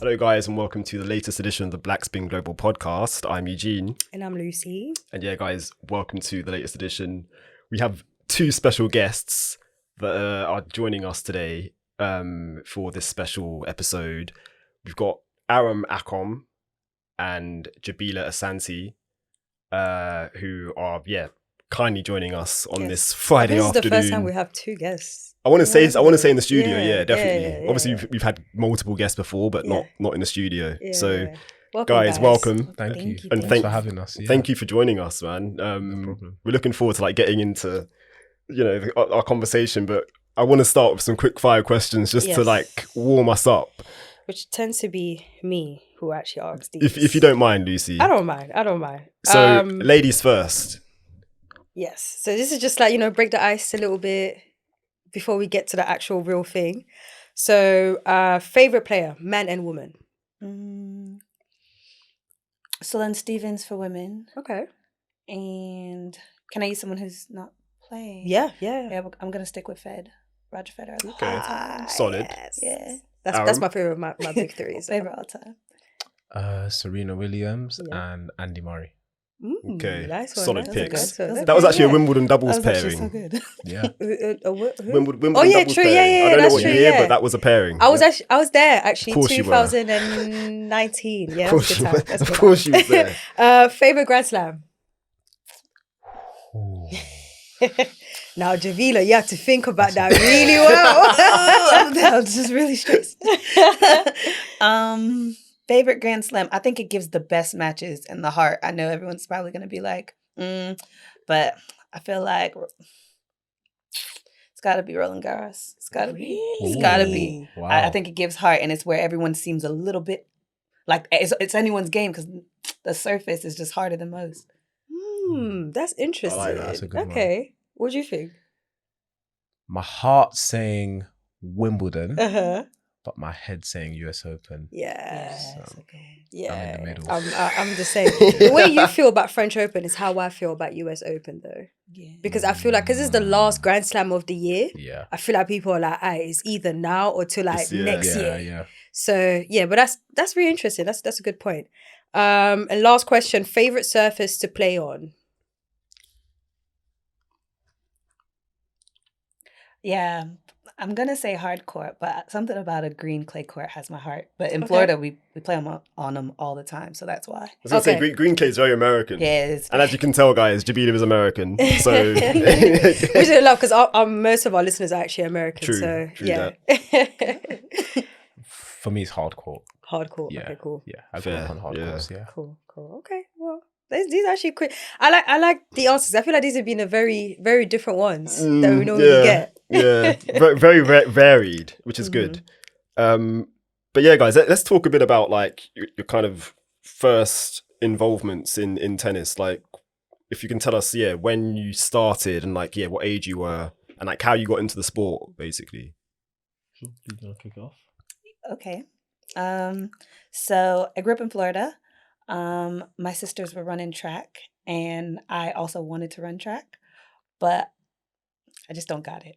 Hello guys and welcome to the latest edition of the Black Spin Global podcast. I'm Eugene. And I'm Lucy. And yeah guys, welcome to the latest edition. We have two special guests that are joining us today for this special episode. We've got Arum, Akom and Jabilayh, Asante, who are kindly joining us on this Friday afternoon. This is the first time we have two guests. I want to say in the studio, definitely. Yeah. Obviously, we've had multiple guests before, but not in the studio. Yeah. So, Welcome, guys, welcome. Thank you. And Thanks for having us. Yeah. Thank you for joining us, man. No problem. We're looking forward to getting into, our conversation. But I want to start with some quick fire questions just to warm us up. Which tends to be me who actually asks these. If you don't mind, Lucy. I don't mind. So, ladies first. Yes. So this is just break the ice a little bit before we get to the actual real thing. So, favorite player, man and woman. Sloane Stephens for women. Okay. And can I use someone who's not playing? Yeah. I'm gonna stick with Roger Federer. Okay. Solid. Yes. Yeah. That's my favorite. My big three. So. Favorite all time. Serena Williams and Andy Murray. Okay. Nice one. Solid That's picks. good. That was actually a Wimbledon doubles That was actually pairing. so good. Yeah. Wimbledon Oh, yeah, doubles true. pairing. Yeah, I don't know that's what true, year, yeah. but that was a pairing. I was there actually. Of course you were. 2019. Yeah, Of that's course a good you time. were. That's a Of good course time. you was there. Favorite Grand Slam. Ooh. Now, Jabilayh, you have to think about that really well. I'm just really stressed. Favorite Grand Slam. I think it gives the best matches in the heart. I know everyone's probably going to be like, but I feel like it's got to be Roland Garros. It's got to be. It's got to be. Wow. I think it gives heart, and it's where everyone seems a little bit like it's anyone's game because the surface is just harder than most. That's interesting. I like that. That's a good Okay. What do you think? My heart's saying Wimbledon, Uh-huh. but my head's saying US Open. Yeah. So, Yeah. I'm in the middle. I'm the same. The way you feel about French Open is how I feel about US Open, though. Yeah. Because I feel like, because it's the last Grand Slam of the year, Yeah. I feel like people are like, it's either now or till This year. next year. Yeah. So yeah, but that's really interesting. That's a good point. And last question: favorite surface to play on? Yeah, I'm gonna say hard court, but something about a green clay court has my heart. But in Okay. Florida, we play on them all the time, so that's why. I was going to say, Green Clay is very American. Yeah, it's, And as you can tell, guys, Jabilayh is American. So, Which I love because most of our listeners are actually American. True, So true yeah, For me, it's hardcore. hardcore. Yeah. Okay, cool. Yeah. I Fair, grew up on hardcore. Yeah. Cool. Okay. Well, these are actually quick. I like the answers. I feel like these have been a very, very different ones that we normally get. Yeah, very varied, which is good. But yeah, guys, let's talk a bit about your kind of first involvements in tennis. Like, if you can tell us, when you started and what age you were and how you got into the sport, basically. You want to kick off? okay. So I grew up in Florida. My sisters were running track, and I also wanted to run track, but I just don't got it.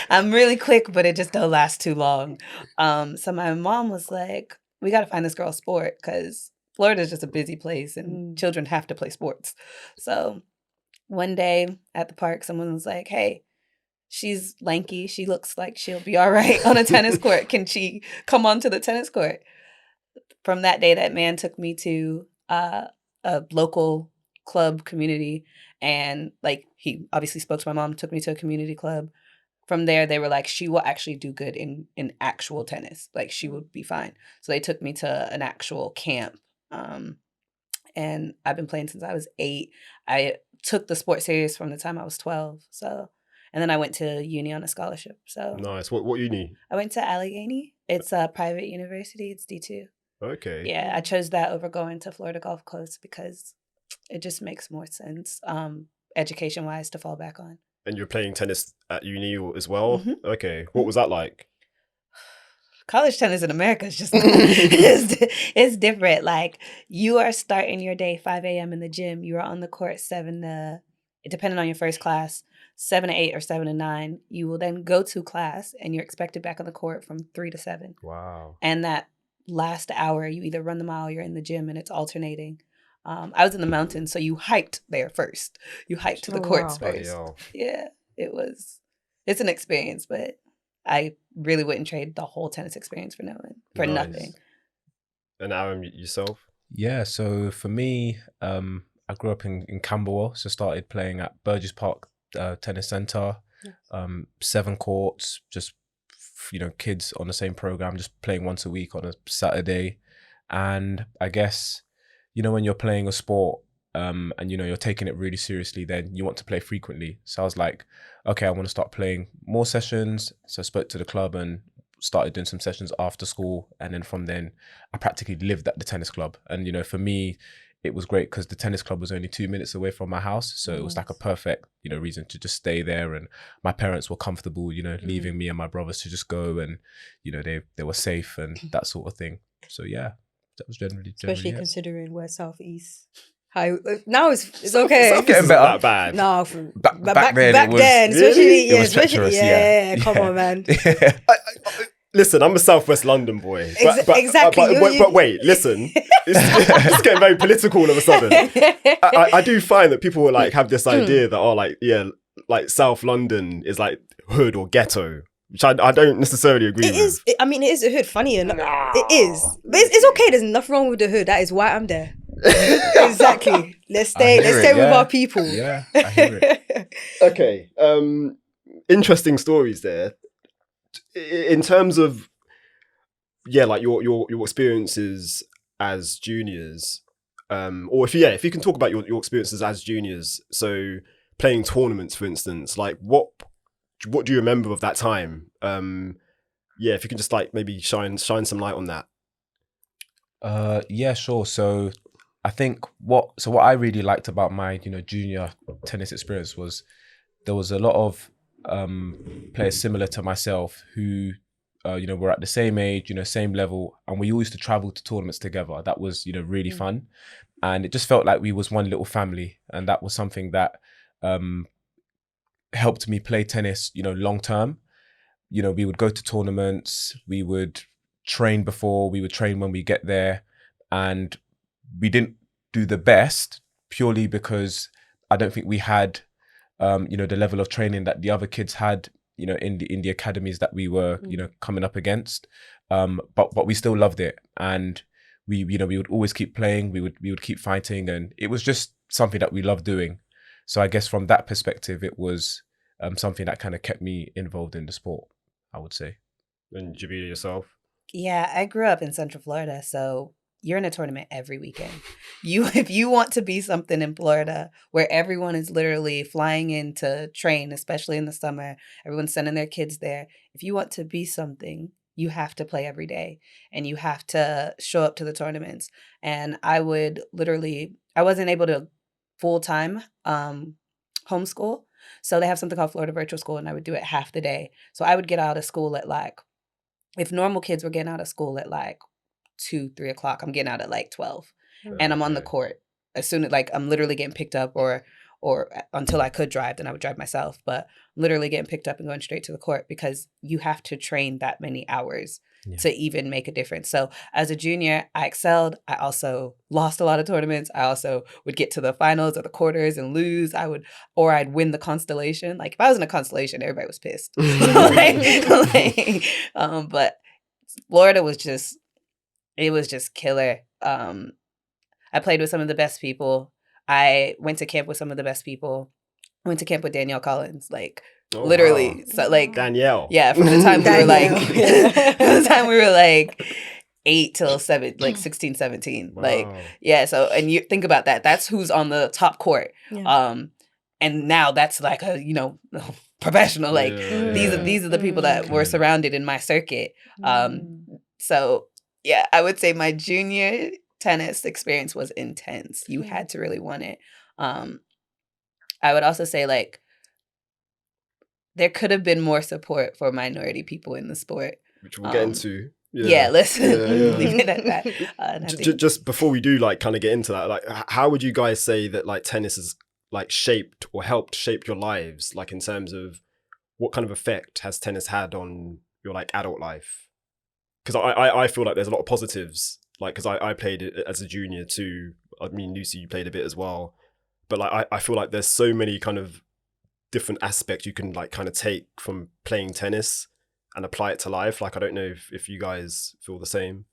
I'm really quick, but it just don't last too long. So my mom was like, we got to find this girl a sport because Florida is just a busy place and children have to play sports. So one day at the park, someone was like, hey, she's lanky. She looks like she'll be all right on a tennis court. Can she come onto the tennis court? From that day, that man took me to a local club community. And he obviously spoke to my mom, took me to a community club. From there, they were like, she will actually do good in actual tennis. She would be fine. So they took me to an actual camp. And I've been playing since I was 8. I took the sport serious from the time I was 12. So, and then I went to uni on a scholarship. So Nice. What uni? I went to Allegheny. It's a private university. It's D2. Okay. Yeah, I chose that over going to Florida Gulf Coast because it just makes more sense, education-wise, to fall back on. And you're playing tennis at uni as well? Mhm. Okay. What was that like? College tennis in America is just it's different. You are starting your day 5 a.m. in the gym. You are on the court 7 to depending on your first class, 7 to 8 or 7 to 9. You will then go to class and you're expected back on the court from 3 to 7. Wow. And that last hour, you either run the mile or you're in the gym, and it's alternating. I was in the mountains, so you hiked there first. You hiked to the Oh, courts wow. first. Hell. Yeah, it's an experience, but I really wouldn't trade the whole tennis experience for Nice. nothing. And Arum, yourself? Yeah, so for me, I grew up in Camberwell, so started playing at Burgess Park Tennis Centre, 7 courts, just kids on the same program, just playing once a week on a Saturday. And I guess, when you're playing a sport, and you're taking it really seriously, then you want to play frequently. So I was like, okay, I want to start playing more sessions. So I spoke to the club and started doing some sessions after school, and then from then I practically lived at the tennis club. And for me, it was great because the tennis club was only 2 minutes away from my house, so it was like a perfect reason to just stay there. And my parents were comfortable leaving me and my brothers to just go, and they were safe and that sort of thing. So yeah, that was generally Especially it. considering we're southeast. Now it's okay. South getting Isn't better. that bad? No, Back then it was- especially, Really? It was treacherous, yeah. Come on, man. Listen, I'm a Southwest London boy. Exactly. But wait, listen. It's getting very political all of a sudden. I do find that people have this idea that, like South London is like hood or ghetto, which I don't necessarily agree It with. is. I mean, it is a hood. Funny enough, it is. But it's okay. There's nothing wrong with the hood. That is why I'm there. Exactly. Let's stay. Let's stay with our people. Yeah, I hear it. Okay. Interesting stories there. In terms of your experiences as juniors, or if you can talk about your experiences as juniors, so playing tournaments, for instance, like what do you remember of that time? If you can just maybe shine some light on that. Yeah, sure. So I think what I really liked about my junior tennis experience was there was a lot of players similar to myself who were at the same age, same level, and we all used to travel to tournaments together. That was really fun, and it just felt like we was one little family, and that was something that helped me play tennis long term. We would go to tournaments, we would train before, we would train when we get there, and we didn't do the best purely because I don't think we had the level of training that the other kids had in the academies that we were coming up against, but we still loved it, and we would always keep playing, we would keep fighting, and it was just something that we loved doing. So I guess from that perspective, it was something that kind of kept me involved in the sport, I would say. And Jabilayh, yourself? Yeah, I grew up in Central Florida, so you're in a tournament every weekend. If you want to be something in Florida where everyone is literally flying in to train, especially in the summer, everyone's sending their kids there. If you want to be something, you have to play every day and you have to show up to the tournaments. And I wasn't able to full-time homeschool. So they have something called Florida Virtual School, and I would do it half the day. So I would get out of school at if normal kids were getting out of school at 2, 3 o'clock, I'm getting out at 12, and I'm on the court as soon as I'm literally getting picked up, or until I could drive, then I would drive myself, but literally getting picked up and going straight to the court because you have to train that many hours to even make a difference. So as a junior, I excelled. I also lost a lot of tournaments. I also would get to the finals or the quarters and lose. I'd win the constellation. If I was in a constellation, everybody was pissed. But Florida was just, it was just killer. I played with some of the best people. I went to camp with some of the best people. I went to camp with Danielle Collins, literally. Wow. So Danielle. yeah, from the time we were Danielle. from the time we were 8 till 16, 17. Wow. Yeah. So, and you think about that. That's who's on the top court. Yeah. And now that's a professional. These are the people that were surrounded in my circuit. So yeah, I would say my junior tennis experience was intense. You had to really want it. I would also say there could have been more support for minority people in the sport, which we'll get into. Yeah, let's Yeah. leave it at that. Just before we do kind of get into that, how would you guys say that tennis has like shaped or helped shape your lives, like in terms of what kind of effect has tennis had on your like adult life? Because I feel like there's a lot of positives, like because I played it as a junior too. I mean, Lucy, you played a bit as well, but like I feel like there's so many kind of different aspects you can like kind of take from playing tennis and apply it to life. Like I don't know if you guys feel the same.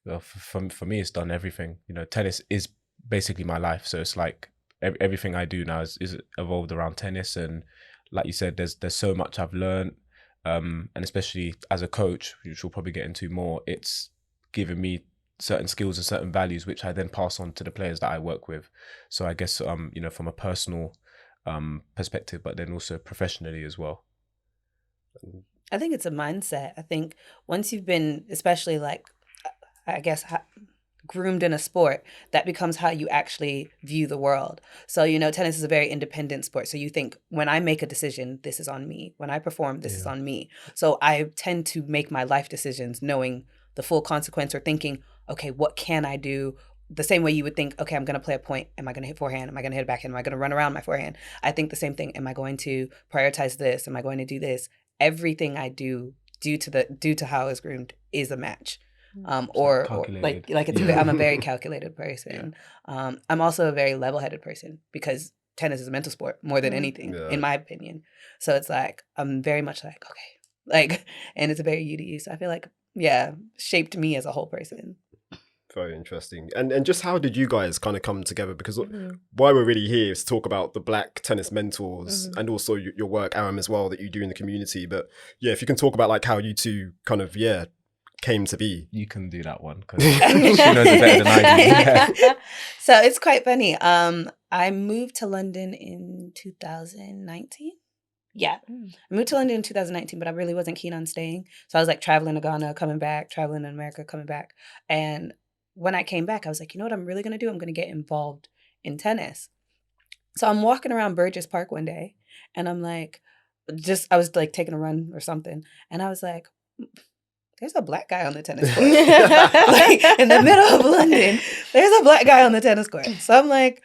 Well, for me, it's done everything. You know, tennis is basically my life. So it's like everything I do now is evolved around tennis. And like you said, there's so much I've learned. And especially as a coach, which we'll probably get into more, it's given me certain skills and certain values, which I then pass on to the players that I work with. So I guess, you know, from a personal perspective, but then also professionally as well. I think it's a mindset. I think once you've been, especially like, I guess, groomed in a sport, that becomes how you actually view the world. So, you know, tennis is a very independent sport. So you think, when I make a decision, this is on me. When I perform, this is on me. So I tend to make my life decisions knowing the full consequence, or thinking, okay, what can I do? The same way you would think, okay, I'm going to play a point. Am I going to hit forehand? Am I going to hit a backhand? Am I going to run around my forehand? I think the same thing. Am I going to prioritize this? Am I going to do this? Everything I do due to how I was groomed is a match. Or like it's I'm a very calculated person. I'm also a very level-headed person, because tennis is a mental sport more than anything, in my opinion. So it's like, I'm very much like, okay, like, and it's a very UDU. So I feel like, shaped me as a whole person. Very interesting. And just how did you guys kind of come together? Because why we're really here is to talk about the Black tennis mentors and also your work, Arum, as well, that you do in the community. But yeah, if you can talk about like how you two kind of, came to be. You can do that one, because she knows it better than I do. So it's quite funny. I moved to London in 2019. Yeah. I moved to London in 2019, but I really wasn't keen on staying. So I was like traveling to Ghana, coming back, traveling in America, coming back. And when I came back, I was like, you know what I'm really going to do? I'm going to get involved in tennis. So I'm walking around Burgess Park one day, and I'm like, I was like taking a run or something. And I was like, there's a Black guy on the tennis court. Like, in the middle of London, there's a Black guy on the tennis court. So I'm like,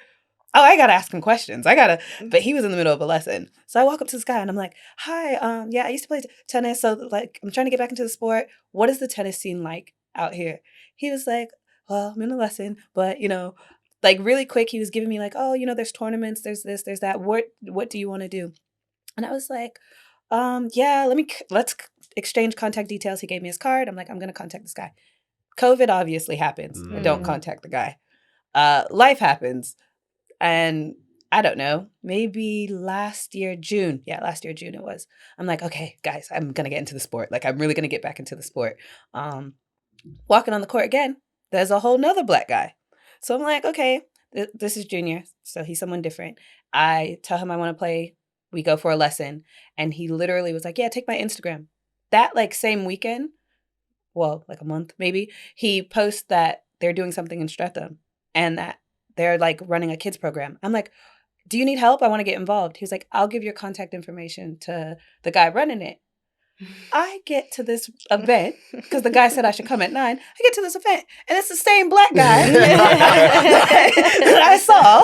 oh, I got to ask him questions. But he was in the middle of a lesson. So I walk up to this guy and I'm like, hi, I used to play tennis. So like, I'm trying to get back into the sport. What is the tennis scene like out here? He was like, well, I'm in a lesson, but you know, like really quick, he was giving me like, oh, you know, there's tournaments, there's this, there's that. What do you want to do? And I was like, let's exchange contact details. He gave me his card. I'm like, I'm going to contact this guy. COVID obviously happens. I don't contact the guy. Life happens. And I don't know, maybe last year, June. Yeah, last year, June it was. I'm like, okay, guys, I'm going to get into the sport. Like, I'm really going to get back into the sport. Walking on the court again, there's a whole nother Black guy. So I'm like, okay, this is Junior. So he's someone different. I tell him I want to play. We go for a lesson. And he literally was like, yeah, take my Instagram. That like same weekend, well, like a month maybe, he posts that they're doing something in Streatham and that they're like running a kids program. I'm like, do you need help? I want to get involved. He was like, I'll give your contact information to the guy running it. I get to this event because the guy said I should come at 9. I get to this event and it's the same Black guy that I saw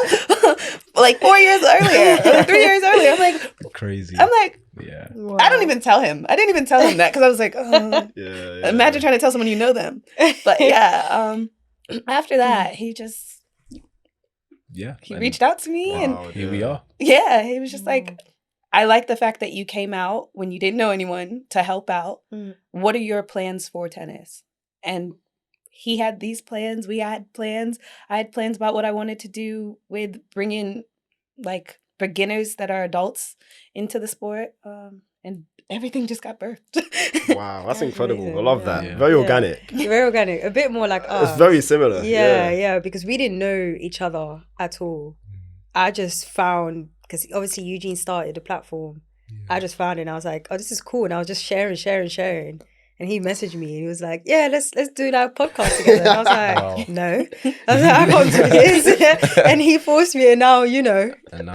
like 4 years earlier, or 3 years earlier. I'm like, crazy. I'm like, yeah. Wow. I don't even tell him. I didn't even tell him that because I was like, oh. Imagine trying to tell someone you know them. But yeah, after that, he just reached out to me and here we are. Yeah, he was just like, I like the fact that you came out when you didn't know anyone to help out. What are your plans for tennis? And he had these plans. We had plans. I had plans about what I wanted to do with bringing like beginners that are adults into the sport. And everything just got birthed. Wow, that's incredible. amazing. I love that. Yeah. Very organic. Very organic. A bit more like us. It's very similar. Yeah, because we didn't know each other at all. I just found, because obviously Eugene started the platform. I just found it and I was like, oh, this is cool. And I was just sharing. And he messaged me and he was like, yeah, let's do that podcast together. And I was like, Wow. no. I was like, I can't do this. And he forced me and now, you know,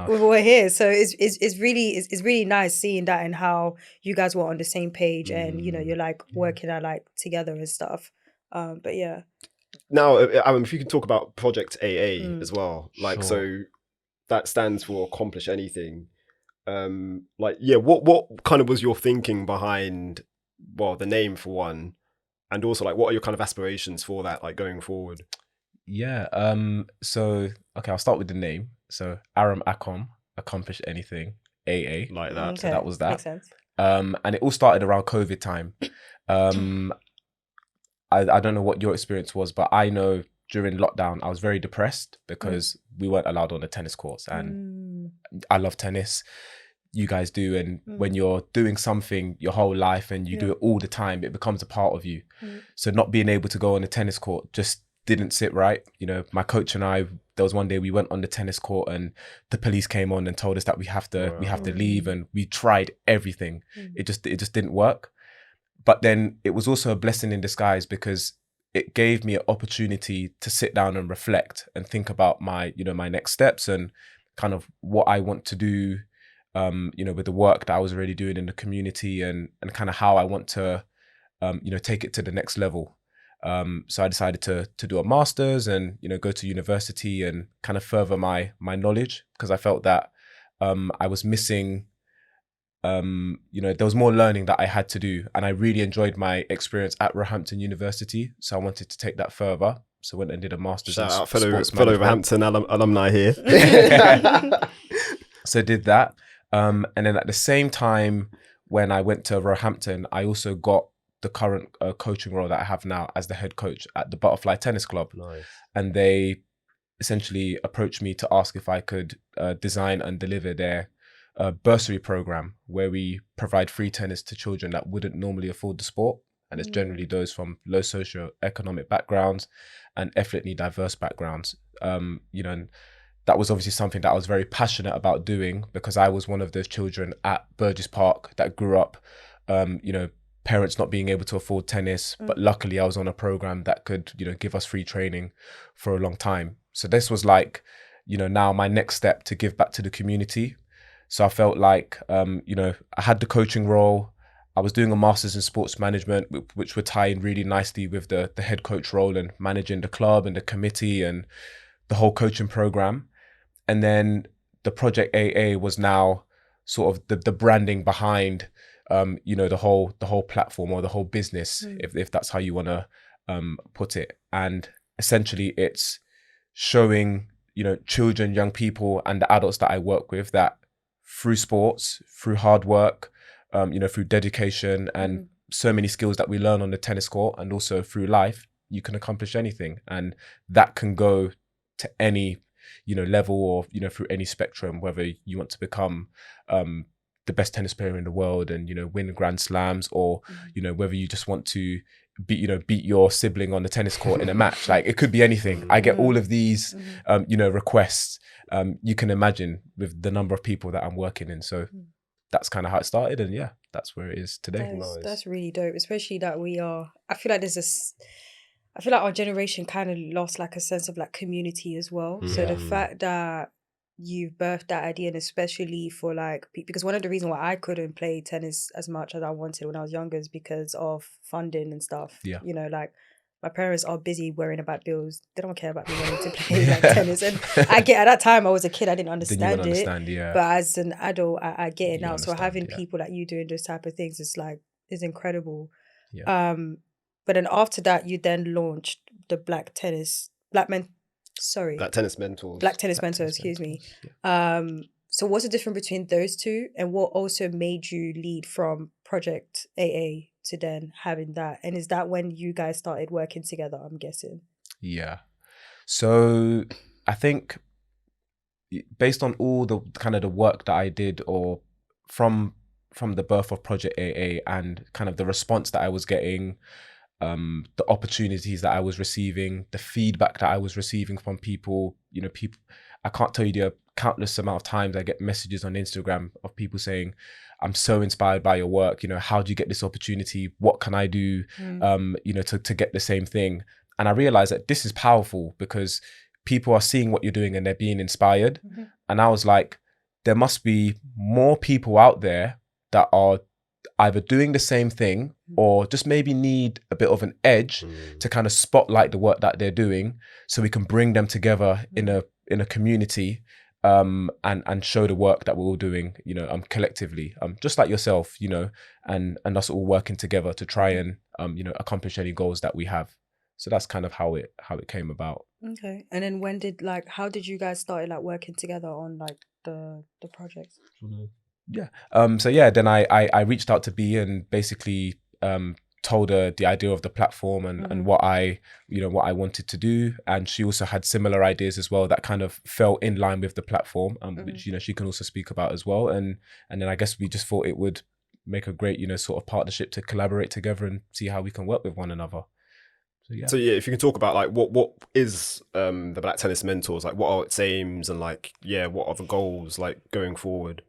we're here. So it's really nice seeing that and how you guys were on the same page and, you know, you're like working out like together and stuff. But yeah. Now, if you can talk about Project AA as well. Like, Sure. so that stands for accomplish anything. What kind of was your thinking behind, well, the name for one, and also like what are your kind of aspirations for that, like going forward? Yeah. So okay, I'll start with the name. So Arum Akom, accomplish anything. AA. Like that. So that was that. Makes sense. And it all started around COVID time. I don't know what your experience was, but I know during lockdown I was very depressed because we weren't allowed on the tennis courts, and I love tennis. You guys do, and when you're doing something your whole life and you do it all the time, it becomes a part of you. So not being able to go on the tennis court just didn't sit right. You know, my coach and I, there was one day we went on the tennis court and the police came on and told us that we have to leave, and we tried everything. It just didn't work. But then it was also a blessing in disguise because it gave me an opportunity to sit down and reflect and think about my next steps and kind of what I want to do, with the work that I was already doing in the community, and kind of how I want to, take it to the next level. So I decided to do a master's and, go to university and kind of further my knowledge, because I felt that I was missing, there was more learning that I had to do, and I really enjoyed my experience at Roehampton University. So I wanted to take that further. So I went and did a master's in sports management. Fellow Roehampton alumni here. So I did that. And then at the same time, when I went to Roehampton, I also got the current coaching role that I have now as the head coach at the Butterfly Tennis Club. Nice. And they essentially approached me to ask if I could design and deliver their bursary program, where we provide free tennis to children that wouldn't normally afford the sport. And it's generally those from low socio-economic backgrounds and ethnically diverse backgrounds. And that was obviously something that I was very passionate about doing, because I was one of those children at Burgess Park that grew up, parents not being able to afford tennis, but luckily I was on a program that could, give us free training for a long time. So this was like, now my next step to give back to the community. So I felt like, I had the coaching role. I was doing a master's in sports management, which would tie in really nicely with the head coach role and managing the club and the committee and the whole coaching program. And then the project AA was now sort of the branding behind, the whole platform or the whole business, if that's how you want to put it. And essentially it's showing, children, young people and the adults that I work with that through sports, through hard work, through dedication and so many skills that we learn on the tennis court and also through life, you can accomplish anything. And that can go to any, level or, through any spectrum, whether you want to become the best tennis player in the world and, win Grand Slams, or, whether you just want to beat your sibling on the tennis court in a match. Like, it could be anything. I get all of these, requests. You can imagine with the number of people that I'm working in. So that's kind of how it started. And yeah, that's where it is today. That's really dope, especially that I feel like our generation kind of lost like a sense of like community as well. Yeah. So the fact that you've birthed that idea, and especially for like, because one of the reasons why I couldn't play tennis as much as I wanted when I was younger is because of funding and stuff. Yeah. Like my parents are busy worrying about bills. They don't care about me wanting to play like tennis. And I get, at that time I was a kid, I didn't understand it. Yeah. But as an adult, I get it now. So having people like you doing those type of things is incredible. Yeah. But then after that, you then launched the Black Tennis Mentors, excuse me. Yeah. So what's the difference between those two, and what also made you lead from Project AA to then having that? And is that when you guys started working together, I'm guessing? Yeah. So I think based on all the kind of the work that I did, or from the birth of Project AA and kind of the response that I was getting, the opportunities that I was receiving, the feedback that I was receiving from people, I can't tell you the countless amount of times I get messages on Instagram of people saying, I'm so inspired by your work. How do you get this opportunity? What can I do, to get the same thing? And I realized that this is powerful because people are seeing what you're doing and they're being inspired. Mm-hmm. And I was like, there must be more people out there that are either doing the same thing or just maybe need a bit of an edge to kind of spotlight the work that they're doing, so we can bring them together in a community and show the work that we're all doing, collectively, just like yourself, and us all working together to try and accomplish any goals that we have. So that's kind of how it came about. Okay. And then how did you guys start like working together on like the projects? Yeah. Then I reached out to B and basically told her the idea of the platform and what I wanted to do, and she also had similar ideas as well that kind of fell in line with the platform, which she can also speak about as well. And then I guess we just thought it would make a great sort of partnership to collaborate together and see how we can work with one another. So yeah, if you can talk about like what is the Black Tennis Mentors, like what are its aims, and like what are the goals like going forward?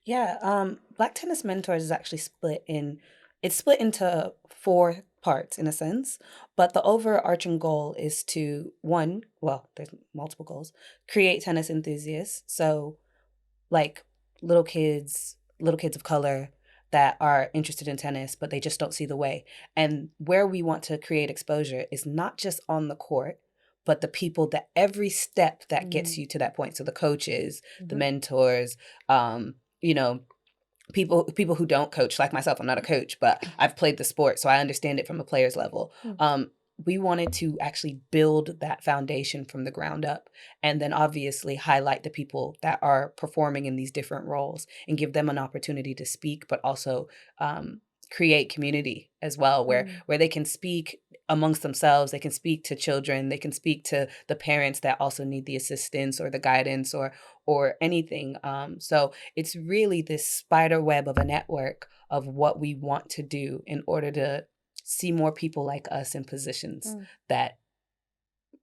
Yeah, Black Tennis Mentors is actually split into 4 parts in a sense, but the overarching goal is to there's multiple goals, create tennis enthusiasts. So like little kids of color that are interested in tennis, but they just don't see the way. And where we want to create exposure is not just on the court, but the people that every step that gets you to that point. So the coaches, the mentors, people who don't coach, like myself. I'm not a coach, but I've played the sport, so I understand it from a player's level. We wanted to actually build that foundation from the ground up, and then obviously highlight the people that are performing in these different roles and give them an opportunity to speak, but also create community as well, where they can speak amongst themselves, they can speak to children, they can speak to the parents that also need the assistance or the guidance or anything. So it's really this spider web of a network of what we want to do in order to see more people like us in positions that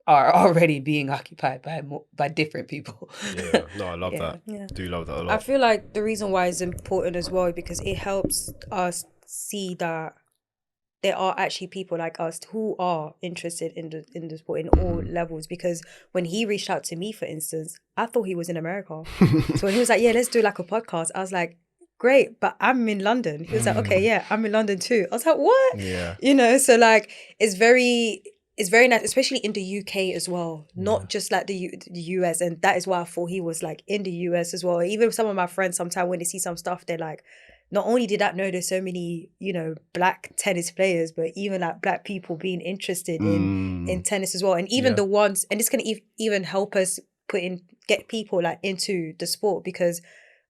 are already being occupied by different people. Yeah, no, I love that. Yeah. Do love that a lot. I feel like the reason why it's important as well because it helps us see that there are actually people like us who are interested in the sport in all levels. Because when he reached out to me, for instance, I thought he was in America. So when he was like, "Yeah, let's do like a podcast," I was like, "Great, but I'm in London." He was like, "Okay, yeah, I'm in London too." I was like, "What?" Yeah. So like it's very nice, especially in the UK as well, not just like the US. And that is why I thought he was like in the US as well. Even some of my friends, sometimes when they see some stuff, they're like, not only did I know there's so many, black tennis players, but even like black people being interested in tennis as well. And even the ones, and this can even help us get people like into the sport, because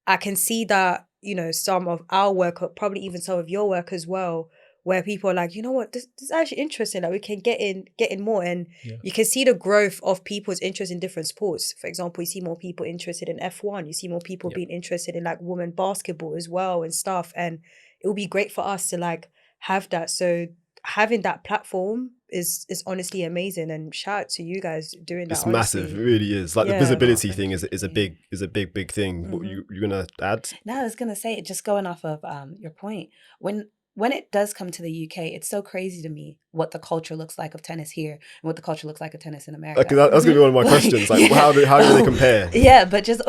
I can see that, some of our work, or probably even some of your work as well, where people are like, you know what, this is actually interesting. Like we can get in more, and you can see the growth of people's interest in different sports. For example, you see more people interested in F1. You see more people being interested in like women basketball as well and stuff. And it will be great for us to like have that. So having that platform is honestly amazing, and shout out to you guys doing that. It's massive, it really is. Like the visibility thing is a big thing. What you're gonna add? No, I was gonna say, just going off of your point, when it does come to the UK, it's so crazy to me what the culture looks like of tennis here and what the culture looks like of tennis in America. Okay, that's going to be one of my questions. Like, how do they compare? Yeah, but just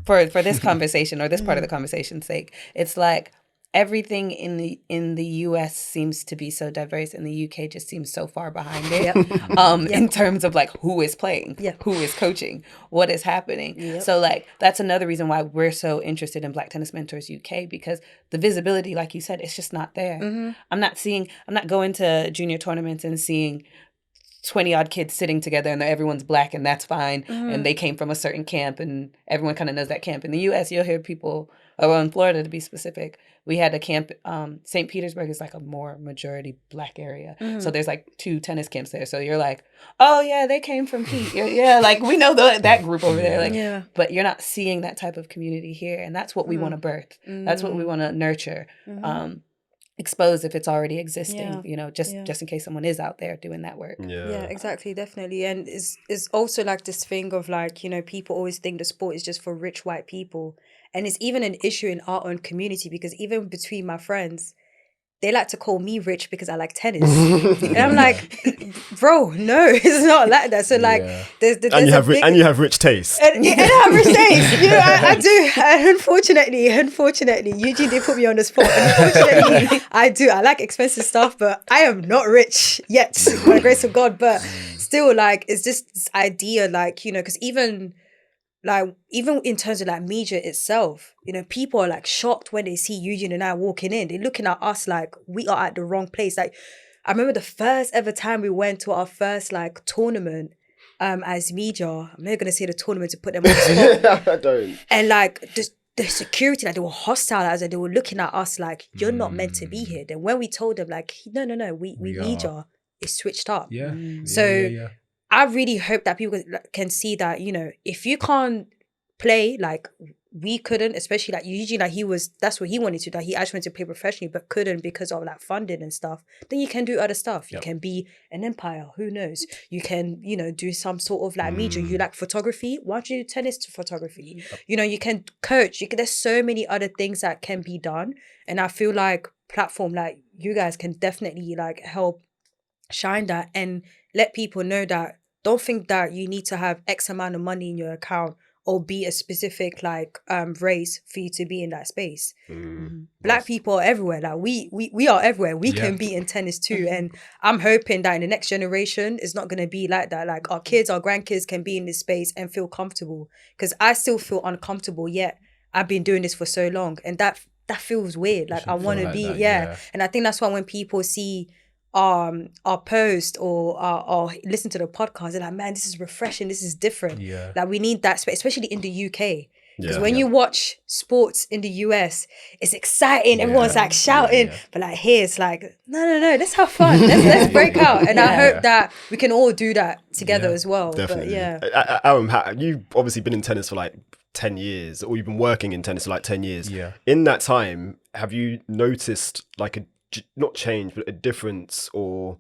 for this conversation or this part of the conversation's sake, it's like everything in the US seems to be so diverse, and the UK just seems so far behind it. In terms of like who is playing, who is coaching, what is happening. So like that's another reason why we're so interested in Black Tennis Mentors UK, because the visibility, like you said, it's just not there. I'm not going to junior tournaments and seeing 20 odd kids sitting together and everyone's black and that's fine. And they came from a certain camp and everyone kind of knows that camp. In the US, you'll hear people, in Florida to be specific, we had a camp, St. Petersburg is like a more majority black area. So there's like 2 tennis camps there. So you're like, oh yeah, they came from Pete. Yeah, like we know that group over there. Like, but you're not seeing that type of community here. And that's what we want to birth. That's what we want to nurture. Expose if it's already existing, just in case someone is out there doing that work. Yeah, exactly, definitely. And it's also like this thing of like, people always think the sport is just for rich white people. And it's even an issue in our own community, because even between my friends, they like to call me rich because I like tennis. And I'm like, bro, no, it's not like that. So like, there's and you have rich taste. And I have rich taste. I do. And unfortunately, Eugene did put me on the spot. Unfortunately, I do. I like expensive stuff, but I am not rich yet, by the grace of God. But still, like, it's just this idea, like, because even like even in terms of like media itself, people are like shocked when they see Eugene and I walking in. They're looking at us like we are at the wrong place. Like I remember the first ever time we went to our first like tournament as media. I'm not gonna say the tournament to put them on the spot. I don't. And like the security, like they were hostile as they were looking at us like you're not meant to be here. Then when we told them like no, we need you, it's switched up. Yeah. So yeah. I really hope that people can see that, if you can't play like we couldn't, especially like Eugene, like that's what he wanted to do. Like he actually wanted to play professionally but couldn't because of like funding and stuff. Then you can do other stuff. You can be an umpire, who knows? You can, do some sort of like media. You like photography, why don't you do tennis to photography? You can coach. There's so many other things that can be done. And I feel like platform like you guys can definitely like help shine that and let people know that don't think that you need to have X amount of money in your account or be a specific like race for you to be in that space. Black people are everywhere. Like we are everywhere. We can be in tennis too. And I'm hoping that in the next generation it's not gonna be like that. Like our kids, our grandkids can be in this space and feel comfortable. Because I still feel uncomfortable, yet I've been doing this for so long. And that feels weird. Like I wanna be, And I think that's why when people see our post or listen to the podcast, they're like, man, this is refreshing, this is different. Like we need that space, especially in the UK, because when you watch sports in the US, it's exciting, everyone's like shouting, but like here it's like no, let's have fun, let's break out. And I hope that we can all do that together as well. Definitely. But Arum, you've obviously been in tennis for like 10 years, or you've been working in tennis for like 10 years. In that time, have you noticed like not change, but a difference, or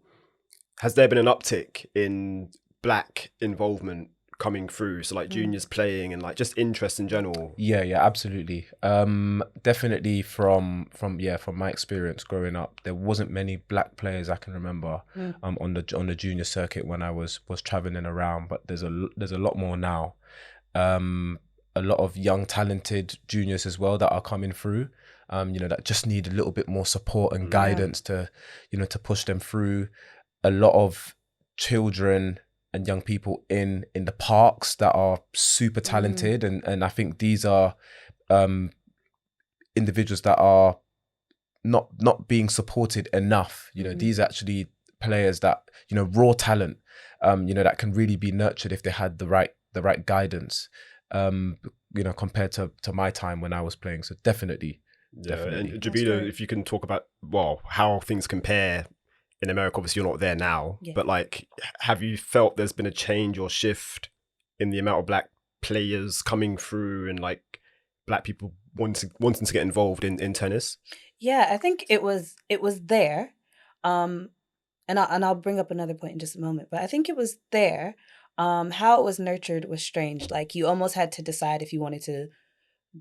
has there been an uptick in Black involvement coming through? So like juniors playing and like just interest in general. Yeah, absolutely. Definitely from my experience growing up, there wasn't many Black players I can remember on the junior circuit when I was traveling around, but there's a lot more now. A lot of young talented juniors as well that are coming through. That just need a little bit more support and guidance to push them through. A lot of children and young people in the parks that are super talented, and I think these are individuals that are not being supported enough. These are actually players that raw talent, that can really be nurtured if they had the right guidance. Compared to my time when I was playing. So definitely. And Jabilayh, if you can talk about how things compare in America. Obviously you're not there now, but like, have you felt there's been a change or shift in the amount of Black players coming through and like Black people wanting to get involved in tennis? Yeah, I think it was there. And I'll bring up another point in just a moment, but I think it was there. How it was nurtured was strange. Like you almost had to decide if you wanted to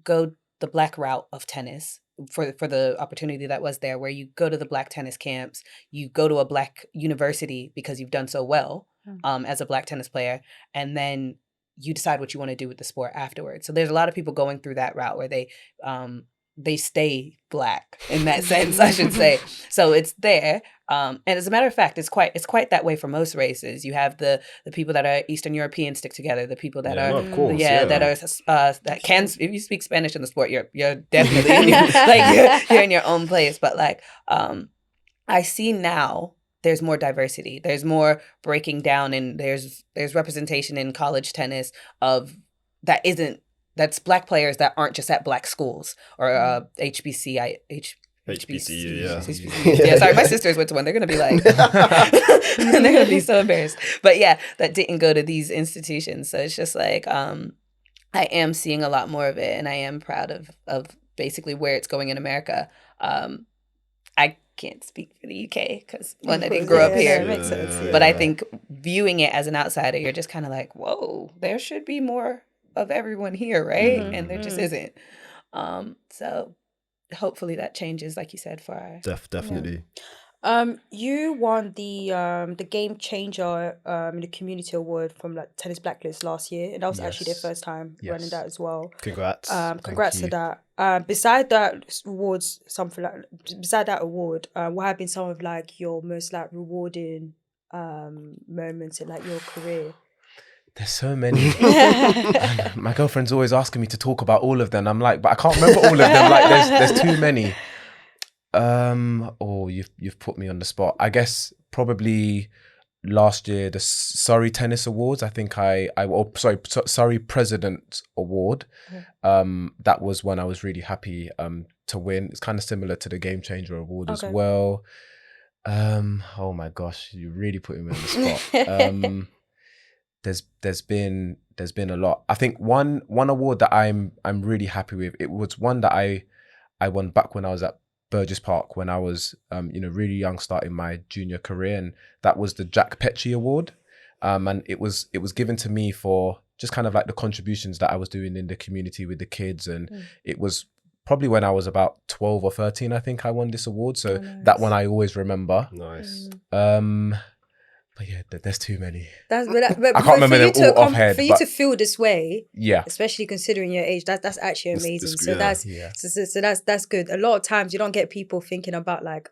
go the Black route of tennis for the opportunity that was there, where you go to the Black tennis camps, you go to a Black university because you've done so well as a Black tennis player, and then you decide what you want to do with the sport afterwards. So there's a lot of people going through that route where they stay Black in that sense, I should say. So it's there. And as a matter of fact, it's quite that way for most races. You have the people that are Eastern European stick together, the people that are, of course, that are that can. If you speak Spanish in the sport, you're definitely in you're in your own place. But like, I see now there's more diversity. There's more breaking down, and there's representation in college tennis that's Black players that aren't just at Black schools or HBCU, yeah. Sorry, my sisters went to one. They're gonna be like, they're gonna be so embarrassed. But yeah, that didn't go to these institutions. So it's just like, I am seeing a lot more of it, and I am proud of basically where it's going in America. I can't speak for the UK because I didn't grow up here. Makes sense. But I think viewing it as an outsider, you're just kind of like, whoa, there should be more of everyone here, right? And there just isn't. So hopefully that changes, like you said, for our Definitely. You won the game changer in the community award from like Tennis Blacklist last year, and that was actually their first time running that as well. Congrats. Congrats to that. Beside that award, what have been some of like your most like rewarding moments in like your career? There's so many. And my girlfriend's always asking me to talk about all of them. I'm like, but I can't remember all of them. Like, there's too many. Oh, you've put me on the spot. I guess probably last year the Surrey Tennis Awards. I think Surrey President Award. That was one I was really happy to win. It's kind of similar to the Game Changer Award as well. Oh my gosh, you're really putting me on the spot. There's been a lot. I think one award that I'm really happy with. It was one that I won back when I was at Burgess Park when I was really young, starting my junior career, and that was the Jack Petchey Award. And it was given to me for just kind of like the contributions that I was doing in the community with the kids, and it was probably when I was about 12 or 13, I think I won this award. So that one I always remember. Nice. But yeah, there's too many. But I can't remember them all offhand. For you to feel this way, yeah, especially considering your age, that's actually amazing. So yeah. that's good. A lot of times you don't get people thinking about like,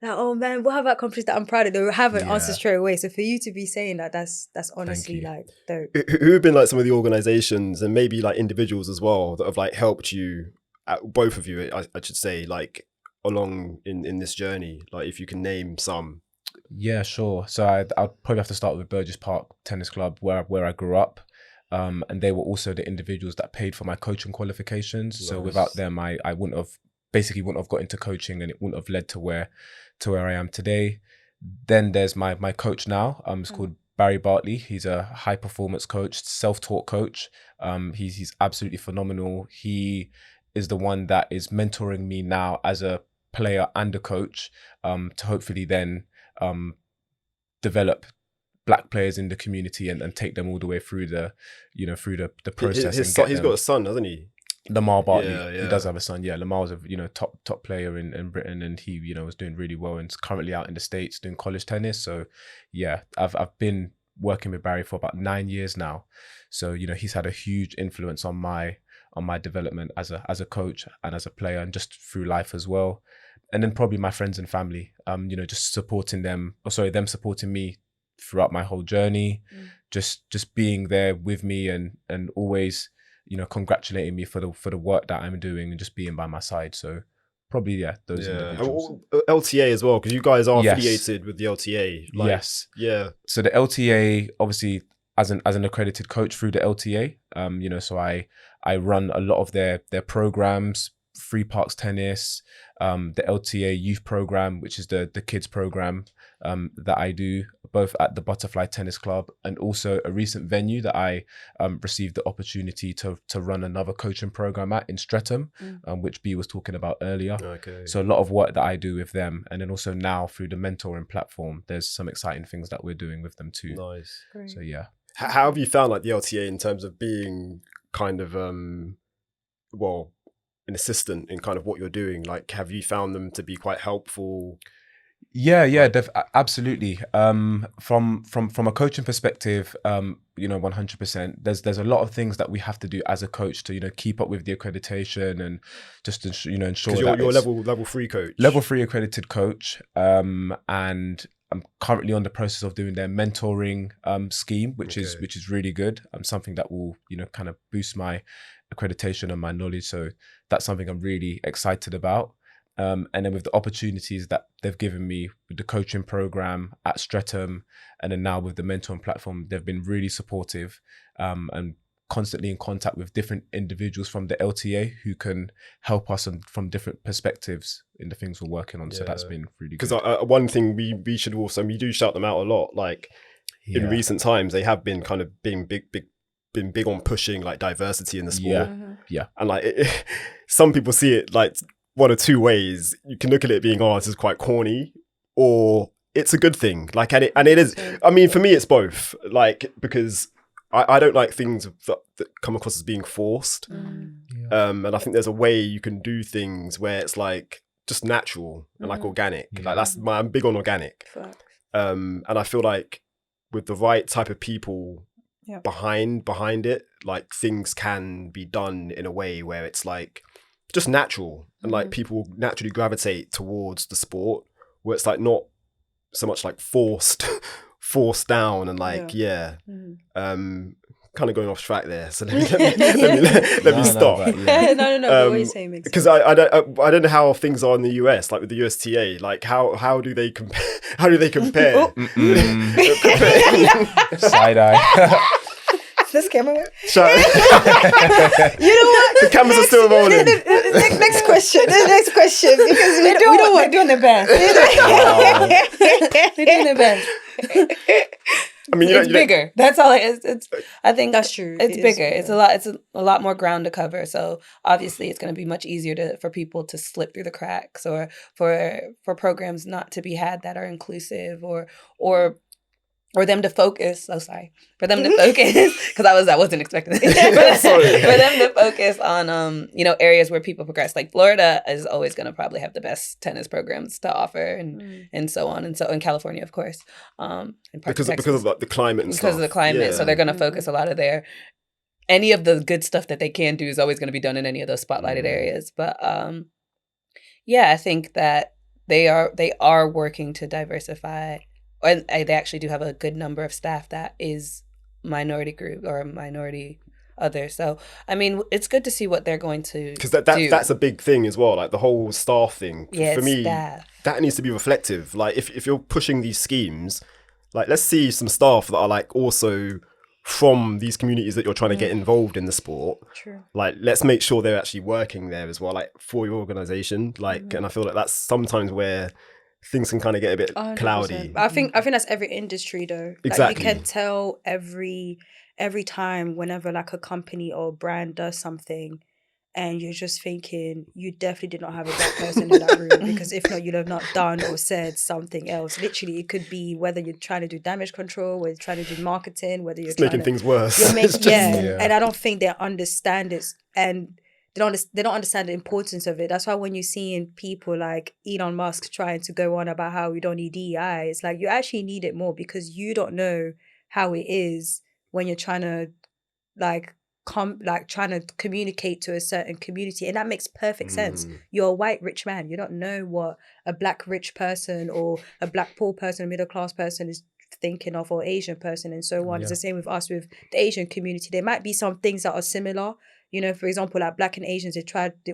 oh man, what have I accomplished that I'm proud of? They have an answer straight away. So for you to be saying that, that's honestly like dope. Who have been like some of the organizations and maybe like individuals as well that have like helped you, both of you, I should say, like along in this journey? Like if you can name some. Yeah, sure. So I'll probably have to start with Burgess Park Tennis Club, where I grew up, and they were also the individuals that paid for my coaching qualifications. Nice. So without them, I wouldn't have got into coaching, and it wouldn't have led to where I am today. Then there's my coach now. It's called Barry Bartley. He's a high performance coach, self-taught coach. He's absolutely phenomenal. He is the one that is mentoring me now as a player and a coach, to hopefully then develop black players in the community and take them all the way through the process. He's got a son, hasn't he? Lamar Bartley. Yeah. He does have a son. Yeah, Lamar's a top player in Britain, and he was doing really well and is currently out in the States doing college tennis. So yeah, I've been working with Barry for about 9 years now. So he's had a huge influence on my development as a coach and as a player, and just through life as well. And then probably my friends and family, just supporting them, them supporting me throughout my whole journey, just being there with me and always, congratulating me for the work that I'm doing and just being by my side. So probably, those individuals. LTA as well, because you guys are affiliated with the LTA. Yes. Yeah. So the LTA, obviously, as an accredited coach through the LTA, so I run a lot of their programs, Free Parks Tennis, the LTA youth program, which is the kids program that I do both at the Butterfly Tennis Club, and also a recent venue that I received the opportunity to run another coaching program at in Streatham, which B was talking about earlier. Okay. So a lot of work that I do with them, and then also now through the mentoring platform, there's some exciting things that we're doing with them too. Nice. Great. So yeah. How have you found like the LTA in terms of being kind of an assistant in kind of what you're doing? Like, have you found them to be quite helpful? Yeah, absolutely. From a coaching perspective, 100%. There's a lot of things that we have to do as a coach to keep up with the accreditation and just ensure that you're level 3 coach, level 3 accredited coach, and I'm currently on the process of doing their mentoring scheme, which is really good. Something that will kind of boost my accreditation and my knowledge. So that's something I'm really excited about. And then with the opportunities that they've given me with the coaching program at Streatham, and then now with the mentoring platform, they've been really supportive, and constantly in contact with different individuals from the LTA who can help us from different perspectives in the things we're working on. So that's been really good. Because one thing we should also, we do shout them out a lot, like in recent times, they have been kind of being big on pushing like diversity in the sport. Yeah. And like some people see it like one or two ways. You can look at it being, this is quite corny, or it's a good thing. Like, and it is, I mean, for me, it's both, like, because I don't like things that come across as being forced. And I think there's a way you can do things where it's like just natural and like organic. Like I'm big on organic. And I feel like with the right type of people behind it, like things can be done in a way where it's like just natural, and like people naturally gravitate towards the sport, where it's like not so much like forced forced down and like kind of going off track there. So let me stop. But, yeah. no. But what you saying makes Because sense. I don't know how things are in the US, like with the USTA. Like how do they compare? How do they compare? Side eye. This camera work? You know what? The cameras are still rolling. Next question. The next question, because we They're don't doing their best. They're doing their best. I mean, It's bigger. That's all it is. I think That's true. It's It is bigger. bigger. It's a lot more ground to cover. So obviously, it's going to be much easier for people to slip through the cracks, or for programs not to be had that are inclusive, or them to focus. Oh, sorry. For them to focus, because I wasn't expecting this. Sorry. For them to focus on areas where people progress. Like Florida is always going to probably have the best tennis programs to offer, and so on, and so in California, of course, and because of like the climate and stuff. because of the climate. Yeah. So they're going to focus a lot of any of the good stuff that they can do is always going to be done in any of those spotlighted areas. But I think that they are working to diversify. And they actually do have a good number of staff that is minority group or minority other. So, I mean, it's good to see what they're going to because do. that's a big thing as well. Like the whole staff thing. Yeah, for it's me, staff. that needs to be reflective. Like if you're pushing these schemes, like let's see some staff that are like also from these communities that you're trying to get involved in the sport. True. Like let's make sure they're actually working there as well, like for your organization. Like, and I feel like that's sometimes where things can kind of get a bit 100%. cloudy. But I think that's every industry though. Exactly. Like you can tell every time whenever like a company or brand does something, and you're just thinking you definitely did not have a black person in that room, because if not, you'd have not done or said something else. Literally, it could be whether you're trying to do damage control, whether you're trying to do marketing, whether you're It's making things worse. You're It's making, just- and I don't think they understand it, and they don't understand the importance of it. That's why when you're seeing people like Elon Musk trying to go on about how we don't need DEI, it's like you actually need it more, because you don't know how it is when you're trying to trying to communicate to a certain community, and that makes perfect sense. You're a white rich man. You don't know what a black rich person or a black poor person, a middle class person is thinking of, or Asian person, and so on. Yeah. It's the same with us, with the Asian community. There might be some things that are similar. You know, for example, like Black and Asians,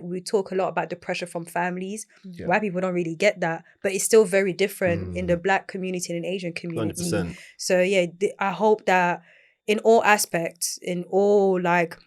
we talk a lot about the pressure from families. Yeah. White people don't really get that, but it's still very different in the Black community and in Asian community. 100%. So yeah, I hope that in all aspects, in all like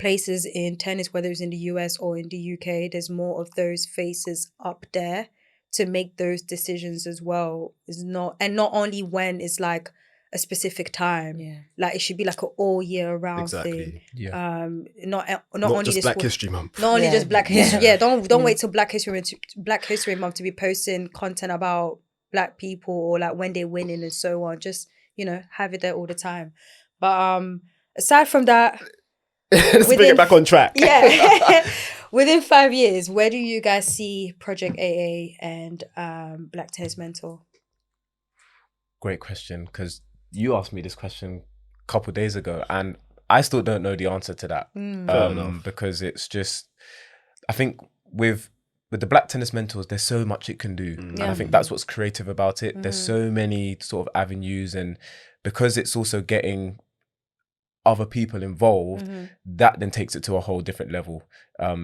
places in tennis, whether it's in the US or in the UK, there's more of those faces up there to make those decisions as well. Not only when it's like a specific time. Yeah. Like it should be like an all year round thing. Exactly. Yeah. Not Not only just this Black one- History Month. Not only Yeah. just Black History. Yeah, don't Yeah. wait till Black History Month to be posting content about Black people or like when they're winning and so on. Just, have it there all the time. But aside from that, Let's bring it back on track. yeah. Within 5 years, where do you guys see Project AA and Black Tennis Mentor? Great question, because you asked me this question a couple of days ago, and I still don't know the answer to that. Fair enough. Because it's just, I think with the Black Tennis Mentors, there's so much it can do, and I think that's what's creative about it. There's so many sort of avenues, and because it's also getting other people involved, that then takes it to a whole different level,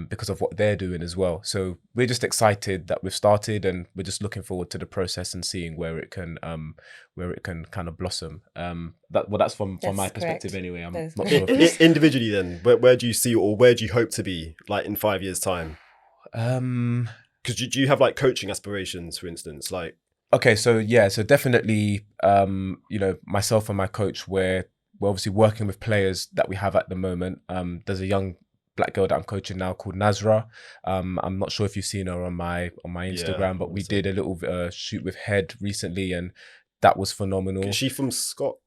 because of what they're doing as well. So we're just excited that we've started, and we're just looking forward to the process and seeing where it can kind of blossom. That's from That's my perspective correct. anyway. I'm That is not correct. sure if Individually then, where do you see, or where do you hope to be like in 5 years time? Because do you have like coaching aspirations, for instance? Like, okay, so definitely, myself and my coach, we're obviously working with players that we have at the moment. There's a young Black girl that I'm coaching now called Nazra. I'm not sure if you've seen her on my Instagram, but we did a little shoot with Head recently, and that was phenomenal. is she from Scotland?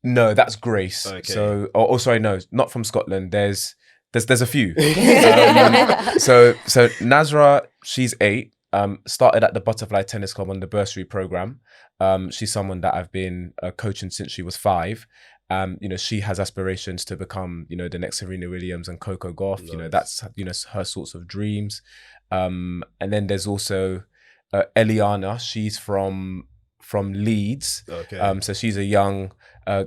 No, that's Grace. Okay. So, sorry, no, not from Scotland. There's a few. So Nazra, she's 8. Started at the Butterfly Tennis Club on the bursary program. She's someone that I've been coaching since she was 5. She has aspirations to become, the next Serena Williams and Coco Gauff. Nice. That's her sorts of dreams. And then there's also Eliana. She's from from Leeds. Okay. So she's a young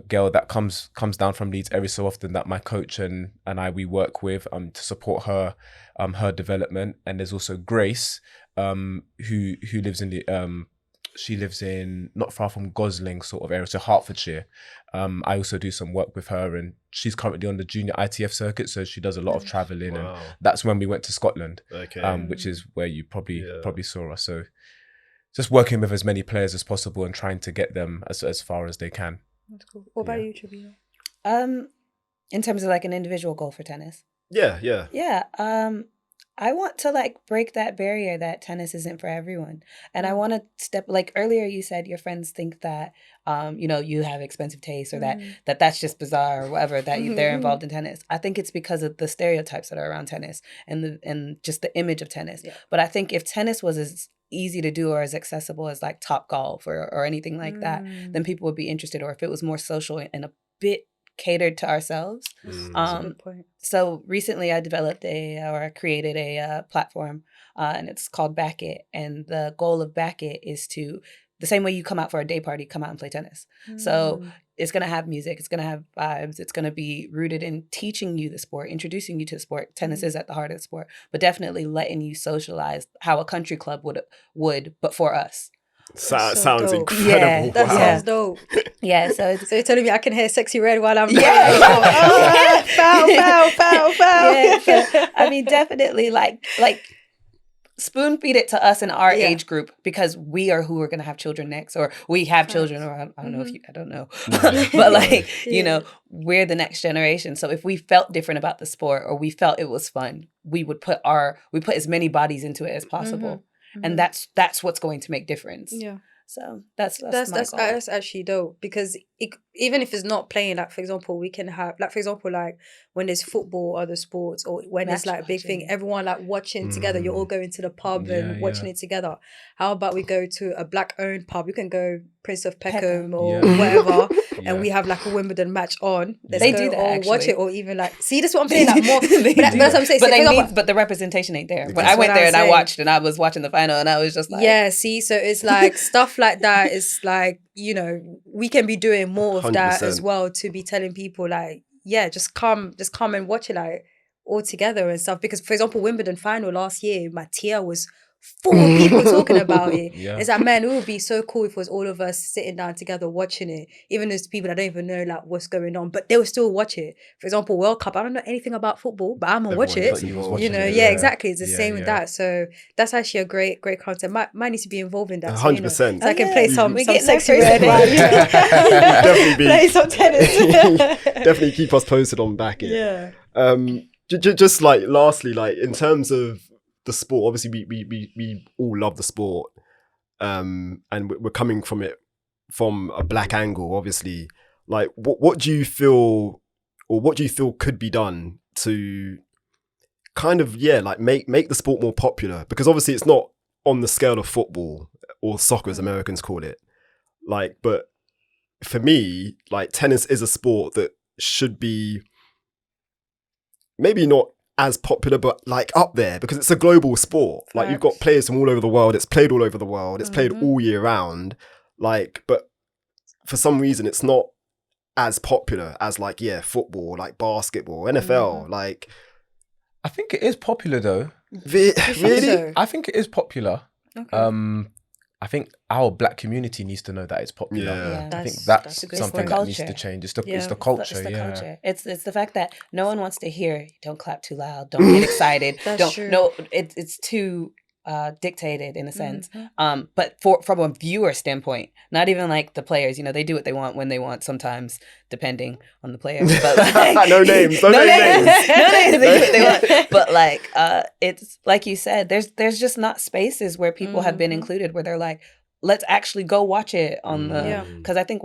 girl that comes down from Leeds every so often that my coach and we work with to support her development. And there's also Grace, who lives in the she lives in not far from Gosling sort of area, so Hertfordshire. I also do some work with her, and she's currently on the junior ITF circuit, so she does a lot of traveling. Wow. And that's when we went to Scotland, Okay. which is where you probably saw us. So just working with as many players as possible and trying to get them as far as they can. That's cool. What about you, Jabilayh? In terms of like an individual goal for tennis. Yeah. Yeah. I want to like break that barrier that tennis isn't for everyone. And I want to step, like earlier you said your friends think that, you have expensive taste, or that's just bizarre or whatever, that they're involved in tennis. I think it's because of the stereotypes that are around tennis and just the image of tennis. Yeah. But I think if tennis was as easy to do or as accessible as like Topgolf or anything like that, then people would be interested. Or if it was more social and a bit catered to ourselves. That's a good point. So recently I created a platform and it's called Back It. And the goal of Back It is to, the same way you come out for a day party, come out and play tennis. So it's going to have music, it's going to have vibes, it's going to be rooted in teaching you the sport, introducing you to the sport. Tennis is at the heart of the sport, but definitely letting you socialize how a country club would but for us. Sounds dope. incredible. Yeah, that Wow. sounds dope. Yeah, so So you're telling me I can hear Sexy Red while I'm foul. Yeah, so, I mean, definitely like spoon feed it to us in our age group, because we are who are going to have children next, or we have children, or I don't know if I don't know, but like, we're the next generation. So if we felt different about the sport, or we felt it was fun, we put as many bodies into it as possible. And that's what's going to make difference. Yeah. So that's my goal. That's actually dope, because even if it's not playing, like for example, we can have like when there's football or other sports, or when it's like a big thing, everyone like watching together. You're all going to the pub and watching it together. How about we go to a black owned pub? We can go Prince of Peckham or whatever, and we have like a Wimbledon match on. They do that, or actually. Watch it, or even like see, this is what I'm saying. Like more, but that's what I'm saying. But the representation ain't there. When I went there and I watched, and I was watching the final, and I was just like, see, so it's like stuff like that. It's like, we can be doing more of 100%. That as well, to be telling people like, just come and watch it like all together and stuff. Because for example, Wimbledon final last year, my tier was full of people talking about it. It's like, man, it would be so cool if it was all of us sitting down together watching it, even those people that don't even know like what's going on, but they will still watch it. For example, World Cup, I don't know anything about football, but I'm gonna watch it. Exactly, it's the same with that. So that's actually a great content. Might need to be involved in that 100%. So I can play some Sexy Red. Definitely play some tennis. Definitely keep us posted on Back It. Just like lastly, like in terms of the sport, obviously we all love the sport, and we're coming from it from a black angle, obviously. Like what do you feel, or what do you feel could be done to kind of like make the sport more popular? Because obviously it's not on the scale of football or soccer, as Americans call it, like, but for me, like, tennis is a sport that should be maybe not as popular, but like up there, because it's a global sport. Like, you've got players from all over the world. It's played all over the world. It's played all year round. Like, but for some reason, it's not as popular as like, football, like basketball, NFL. Like, I think it is popular though. Really? I think it is popular. Okay. I think our black community needs to know that it's popular. I think that's something that needs to change. It's the culture. It's the culture. It's the fact that no one wants to hear, don't clap too loud, don't get excited. True. No, it's too dictated in a sense. But from a viewer standpoint, not even like the players, they do what they want when they want, sometimes depending on the player. But like, no names. They do what they want. But like, it's like you said, there's just not spaces where people have been included, where they're like, let's actually go watch it on the, because I think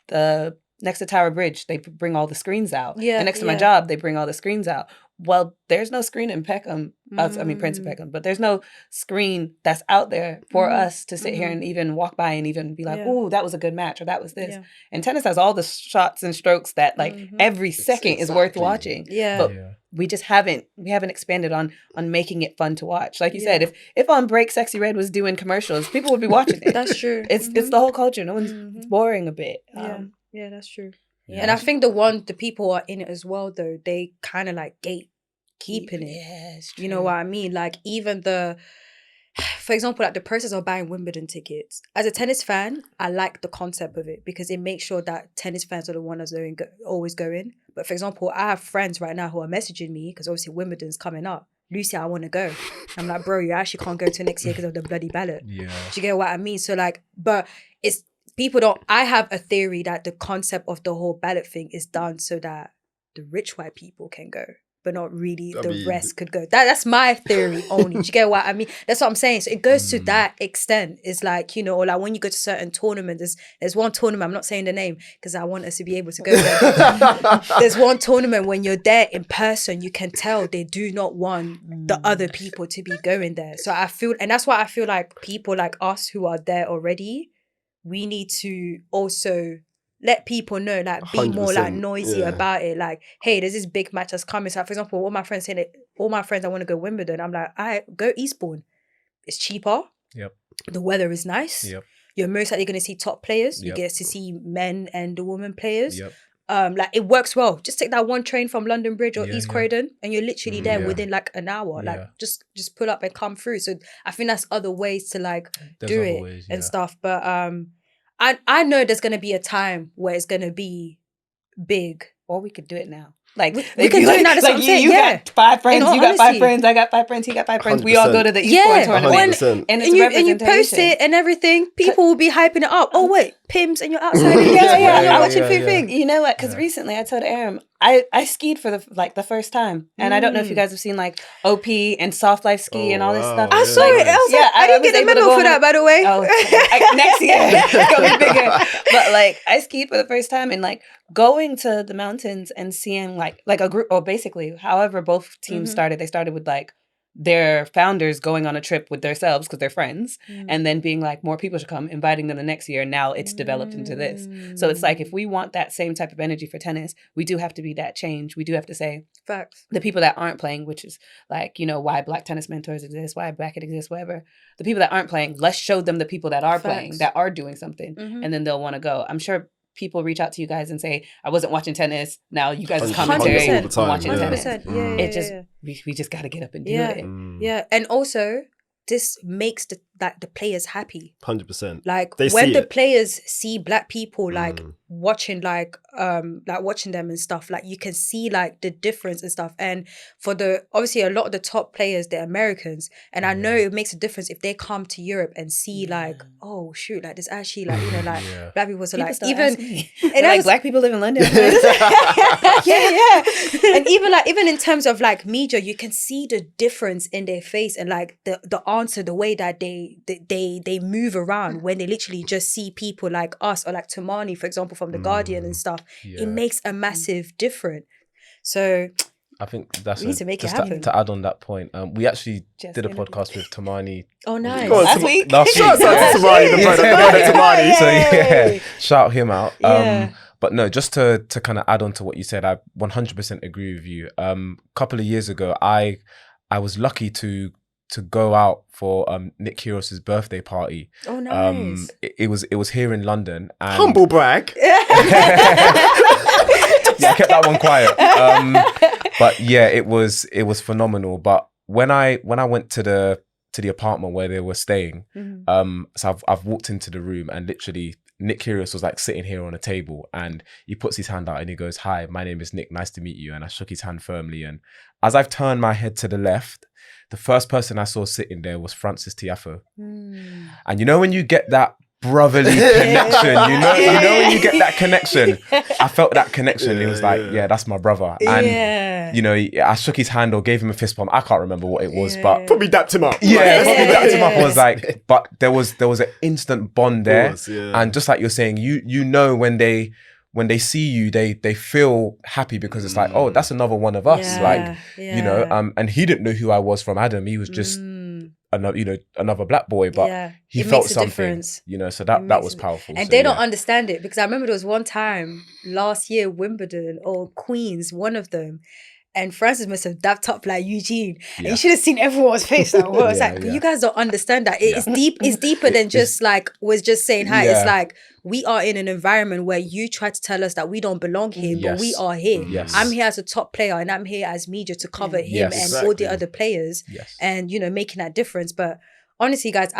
the next to Tower Bridge, they bring all the screens out. And next to my job, they bring all the screens out. well, there's no screen in Peckham. I mean, Prince of Peckham, but there's no screen that's out there for us to sit here and even walk by and even be like, "Ooh, that was a good match," or "That was this." And tennis has all the shots and strokes that like every second is worth watching. But we just haven't expanded on making it fun to watch. Like you said, if on break Sexy Red was doing commercials, people would be watching it. That's true. It's the whole culture. No one's it's boring a bit. Yeah, that's true. Yeah. And I think the people who are in it as well, though, they kind of like keeping it. Yeah, you know what I mean? Like even for example, like the process of buying Wimbledon tickets. As a tennis fan, I like the concept of it because it makes sure that tennis fans are the ones that always go in. But for example, I have friends right now who are messaging me because obviously Wimbledon's coming up. Lucy, I want to go. I'm like, bro, you actually can't go to next year because of the bloody ballot. Yeah. Do you get what I mean? So like, but it's people don't. I have a theory that the concept of the whole ballot thing is done so that the rich white people can go, but not really the rest could go. That's my theory only. Do you get what I mean? That's what I'm saying. So it goes to that extent. It's like, you know, or like when you go to certain tournaments, there's one tournament, I'm not saying the name because I want us to be able to go there. There's one tournament when you're there in person, you can tell they do not want the other people to be going there. So I feel, and that's why I feel like people like us who are there already, we need to also let people know, like be more like noisy about it. Like, hey, there's this big match that's coming. So, for example, all my friends saying it, all my friends I want to go Wimbledon. I'm like, go Eastbourne. It's cheaper. Yep. The weather is nice. Yep. You're most likely going to see top players. You Yep. get to see men and the women players. Yep. Like it works well. Just take that one train from London Bridge or East Croydon, and you're literally there within like an hour. Yeah. Like just pull up and come through. So I think that's other ways to like There's do other it ways, and stuff. But I know there's gonna be a time where it's gonna be big. Or we could do it now. Like we can do it now. That's what I'm saying. You got 5 friends. You got 5 friends. I got 5 friends. He got 5 friends. We all go to the Eastbourne tournament. 100%. And it's and you representation. post it and everything. People will be hyping it up. Oh wait, Pims, and you're outside. Yeah, you're watching thing. You know what? Because recently I told Arum, I skied for the first time, and I don't know if you guys have seen like OP and Soft Life Ski and all this stuff. I saw it. I didn't get a medal for that, by the way. Oh, next year it's gonna be bigger. But like I skied for the first time, and like going to the mountains and seeing like a group, or basically however both teams started. They started with like their founders going on a trip with themselves because they're friends, and then being like, more people should come, inviting them the next year. Now it's developed into this. So it's like, if we want that same type of energy for tennis, we do have to be that change. We do have to say, facts. The people that aren't playing, which is like, you know, why Black Tennis Mentors exist, why Bracket exists, whatever. The people that aren't playing, let's show them the people that are playing, that are doing something, and then they'll want to go. I'm sure people reach out to you guys and say, I wasn't watching tennis. Now you guys' commentary, I'm watching tennis. It just, we just got to get up and do it. Yeah. And also, this makes the players happy. 100%. Like when the players see Black people like watching watching them and stuff, like you can see like the difference and stuff. And for obviously a lot of the top players, they're Americans, and I know it makes a difference if they come to Europe and see like, oh shoot, like there's actually like, you know, like Black people. So like even and like Black people live in London. yeah. And even in terms of like media, you can see the difference in their face and like the answer, the way that they move around when they literally just see people like us, or like Tamani, for example, from The Guardian and stuff. It makes a massive difference. So I think that's we need to make it just happen. to add on that point. We actually did a podcast with Tamani. Oh, nice. Last week. Shout out to Tamani, the brother Tamani. So yeah, shout him out. But no, just to kind of add on to what you said, I 100% agree with you. Couple of years ago, I was lucky to go out for Nick Kyrgios's birthday party. Oh, nice. It was here in London. And Humble brag. Yeah, I kept that one quiet. But yeah, it was phenomenal. But when I went to the apartment where they were staying, so I've walked into the room, and literally Nick Kyrgios was like sitting here on a table, and he puts his hand out and he goes, "Hi, my name is Nick. Nice to meet you." And I shook his hand firmly. And as I've turned my head to the left, the first person I saw sitting there was Francis Tiafoe. And you know when you get that brotherly connection, you know when you get that connection, I felt that connection. It was like, yeah, that's my brother. And you know, I shook his hand or gave him a fist bump. I can't remember what it was, but probably dapped him up. Yeah, probably dapped him up. I was like, but there was an instant bond there. And just like you're saying, you know when they when they see you, they feel happy because it's like, oh, that's another one of us. You know, and he didn't know who I was from Adam. He was just another black boy, but he felt something, difference. You know, so that was powerful. And so, they don't understand it, because I remember there was one time last year, Wimbledon or Queens, one of them, and Francis must have dapped up like Eugene. And you should have seen everyone's face. Like, well, it's but you guys don't understand that. It's deep. It's deeper than just like was just saying hi. It's like we are in an environment where you try to tell us that we don't belong here, but we are here. I'm here as a top player, and I'm here as media to cover him and all the other players, and making that difference. But honestly, guys,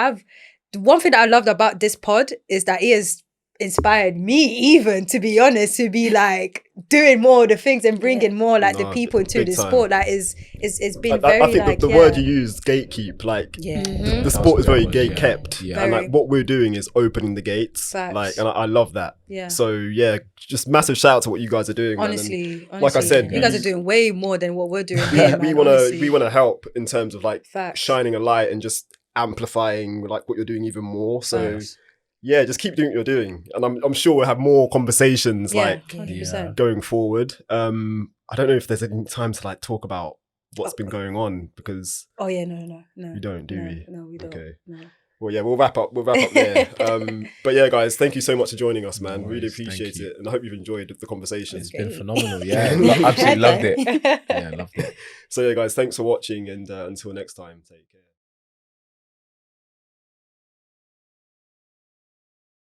one thing that I loved about this pod is that it has inspired me, even, to be honest, to be like doing more of the things and bringing more like the people into the sport. Like it's been very. I think the word you used, gatekeep, like the sport is very gate kept, and like what we're doing is opening the gates. Facts. Like, and I love that. So just massive shout out to what you guys are doing. Honestly, like I said, you guys are doing way more than what we're doing. We want to help in terms of like shining a light and just amplifying like what you're doing even more. So. Yeah, just keep doing what you're doing, and I'm sure we'll have more conversations like 100%. going forward. I don't know if there's any time to like talk about what's been going on, because no, we don't, do we? No, we don't. Okay. No. Well, yeah, we'll wrap up there. But yeah, guys, thank you so much for joining us, man. Really appreciate it, and I hope you've enjoyed the conversation. It's been phenomenal. Yeah, absolutely loved it. Yeah, loved it. So yeah, guys, thanks for watching, and until next time, take care.